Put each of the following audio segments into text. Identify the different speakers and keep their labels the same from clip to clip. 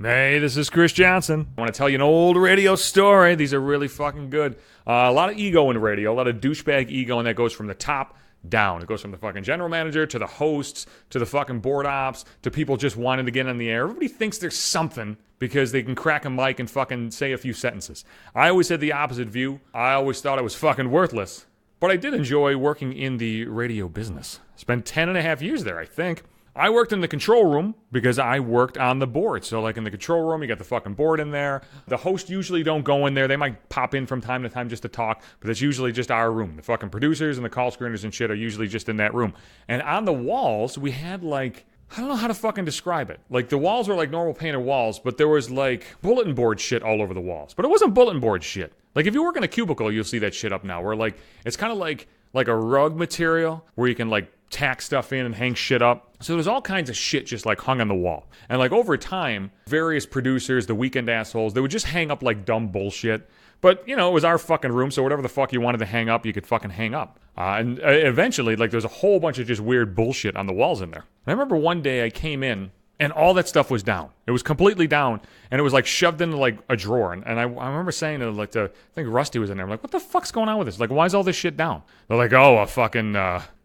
Speaker 1: Hey, this is Chris Johnson. I want to tell you an old radio story. These are really fucking good. A lot of ego in radio, a lot of douchebag ego, and that goes from the top down. It goes from the fucking general manager to the hosts to the fucking board ops to people just wanting to get on the air. Everybody thinks there's something because they can crack a mic and fucking say a few sentences. I always had the opposite view. I always thought I was fucking worthless. But I did enjoy working in the radio business. Spent 10 and a half years there, I think. I worked in the control room because I worked on the board. So like in the control room, you got the fucking board in there. The hosts usually don't go in there. They might pop in from time to time just to talk, but it's usually just our room. The fucking producers and the call screeners and shit are usually just in that room. And on the walls, we had like, I don't know how to fucking describe it. Like the walls were like normal painted walls, but there was like bulletin board shit all over the walls. But it wasn't bulletin board shit. Like if you work in a cubicle, you'll see that shit up now where like, it's kind of like a rug material where you can like tack stuff in and hang shit up. So there's all kinds of shit just like hung on the wall. And like over time, various producers, the weekend assholes, they would just hang up like dumb bullshit. But, you know, it was our fucking room, so whatever the fuck you wanted to hang up, you could fucking hang up. And eventually, like, there's a whole bunch of just weird bullshit on the walls in there. And I remember one day I came in, and all that stuff was down. It was completely down, and it was, like, shoved into, like, a drawer. And I remember saying to, like, I think Rusty was in there. I'm like, what the fuck's going on with this? Like, why is all this shit down? They're like, oh, a fucking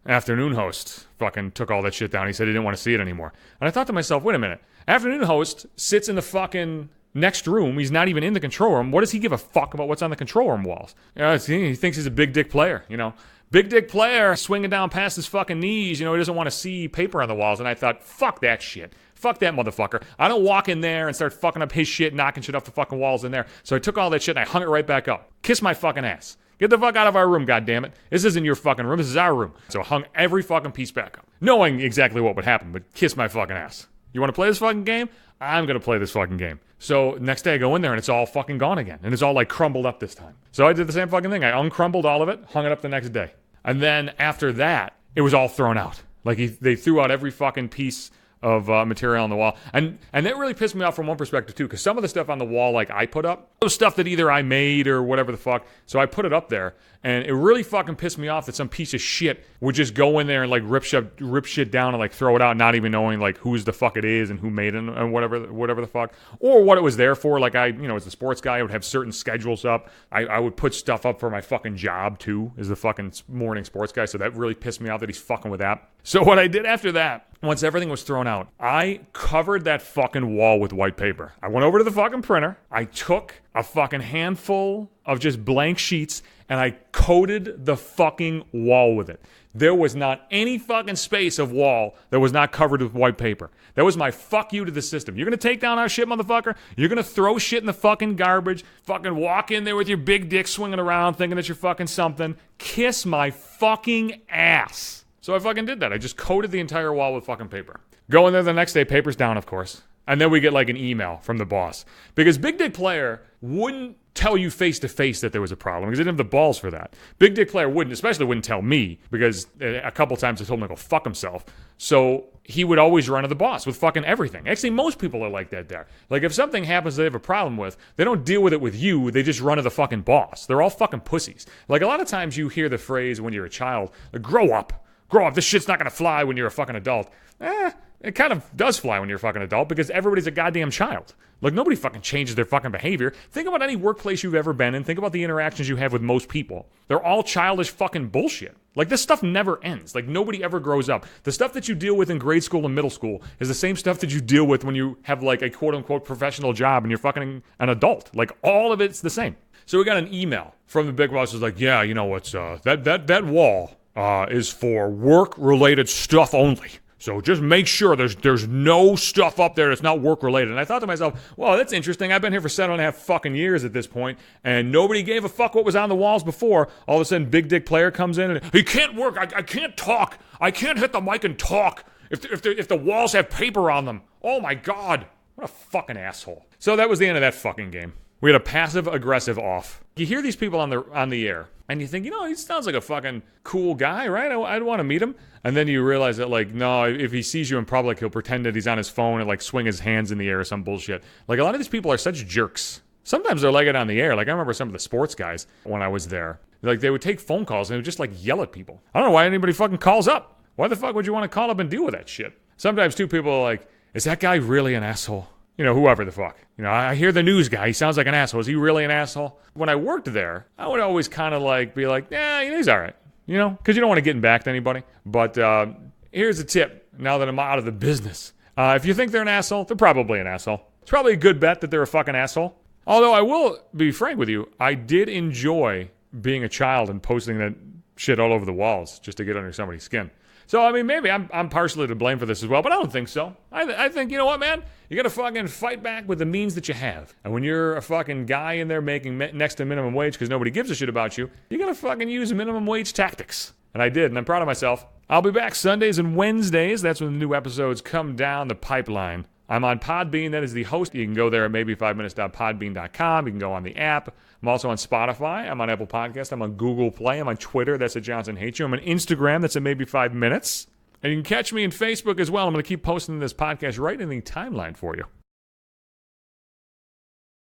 Speaker 1: afternoon host fucking took all that shit down. He said he didn't want to see it anymore. And I thought to myself, wait a minute. Afternoon host sits in the fucking next room. He's not even in the control room. What does he give a fuck about what's on the control room walls? He thinks he's a big dick player, you know. Big dick player swinging down past his fucking knees. You know, he doesn't want to see paper on the walls. And I thought, fuck that shit. Fuck that motherfucker. I don't walk in there and start fucking up his shit, knocking shit off the fucking walls in there. So I took all that shit and I hung it right back up. Kiss my fucking ass. Get the fuck out of our room, goddammit. This isn't your fucking room. This is our room. So I hung every fucking piece back up. Knowing exactly what would happen, but kiss my fucking ass. You want to play this fucking game? I'm going to play this fucking game. So next day I go in there and it's all fucking gone again. And it's all like crumbled up this time. So I did the same fucking thing. I uncrumbled all of it, hung it up the next day. And then after that, it was all thrown out. Like they threw out every fucking piece of material on the wall. And that really pissed me off from one perspective too, because some of the stuff on the wall like I put up, it was stuff that either I made or whatever the fuck. So I put it up there, and it really fucking pissed me off that some piece of shit would just go in there and like rip shit down and like throw it out, not even knowing like whose the fuck it is and who made it and whatever the fuck, or what it was there for. Like I, you know, as a sports guy, I would have certain schedules up. I would put stuff up for my fucking job too, as the fucking morning sports guy. So that really pissed me off that he's fucking with that. So what I did after that, once everything was thrown out, I covered that fucking wall with white paper. I went over to the fucking printer. I took a fucking handful of just blank sheets and I coated the fucking wall with it. There was not any fucking space of wall that was not covered with white paper. That was my fuck you to the system. You're gonna take down our shit, motherfucker? You're gonna throw shit in the fucking garbage, fucking walk in there with your big dick swinging around thinking that you're fucking something. Kiss my fucking ass. So I fucking did that. I just coated the entire wall with fucking paper. Go in there the next day, paper's down, of course. And then we get like an email from the boss. Because Big Dick Player wouldn't tell you face to face that there was a problem because he didn't have the balls for that. Big Dick Player especially wouldn't tell me because a couple times I told him to go fuck himself. So he would always run to the boss with fucking everything. Actually, most people are like that there. Like if something happens they have a problem with, they don't deal with it with you, they just run to the fucking boss. They're all fucking pussies. Like a lot of times you hear the phrase when you're a child, like, grow up. Grow up. This shit's not going to fly when you're a fucking adult. It kind of does fly when you're a fucking adult because everybody's a goddamn child. Like, nobody fucking changes their fucking behavior. Think about any workplace you've ever been in. Think about the interactions you have with most people. They're all childish fucking bullshit. Like, this stuff never ends. Like, nobody ever grows up. The stuff that you deal with in grade school and middle school is the same stuff that you deal with when you have, like, a quote-unquote professional job and you're fucking an adult. Like, all of it's the same. So we got an email from the big boss who's like, yeah, you know what's, that wall is for work-related stuff only. So just make sure there's no stuff up there that's not work-related. And I thought to myself, well, that's interesting. I've been here for 7.5 fucking years at this point, and nobody gave a fuck what was on the walls before. All of a sudden, Big Dick Player comes in, and he can't work. I can't talk. I can't hit the mic and talk if the walls have paper on them. Oh, my God. What a fucking asshole. So that was the end of that fucking game. We had a passive-aggressive off. You hear these people on the air, and you think, you know, he sounds like a fucking cool guy, right? I'd want to meet him. And then you realize that, like, no, if he sees you in public, he'll pretend that he's on his phone and, like, swing his hands in the air or some bullshit. Like, a lot of these people are such jerks. Sometimes they're like it on the air. Like, I remember some of the sports guys when I was there. Like, they would take phone calls and they would just, like, yell at people. I don't know why anybody fucking calls up. Why the fuck would you want to call up and deal with that shit? Sometimes, too, people are like, is that guy really an asshole? whoever the fuck. I hear the news guy. He sounds like an asshole. Is he really an asshole? When I worked there, I would always kind of be like, yeah, he's all right. Because you don't want to get back to anybody. But here's a tip now that I'm out of the business. If you think they're an asshole, they're probably an asshole. It's probably a good bet that they're a fucking asshole. Although I will be frank with you, I did enjoy being a child and posting that shit all over the walls just to get under somebody's skin. So, maybe I'm partially to blame for this as well, but I don't think so. I think, you know what, man? You gotta fucking fight back with the means that you have. And when you're a fucking guy in there making next to minimum wage because nobody gives a shit about you, you gotta fucking use minimum wage tactics. And I did, and I'm proud of myself. I'll be back Sundays and Wednesdays. That's when the new episodes come down the pipeline. I'm on Podbean. That is the host. You can go there at maybe5minutes.podbean.com. You can go on the app. I'm also on Spotify. I'm on Apple Podcasts. I'm on Google Play. I'm on Twitter. That's at Johnson Hates You. I'm on Instagram. That's at Maybe 5 Minutes. And you can catch me on Facebook as well. I'm going to keep posting this podcast right in the timeline for you.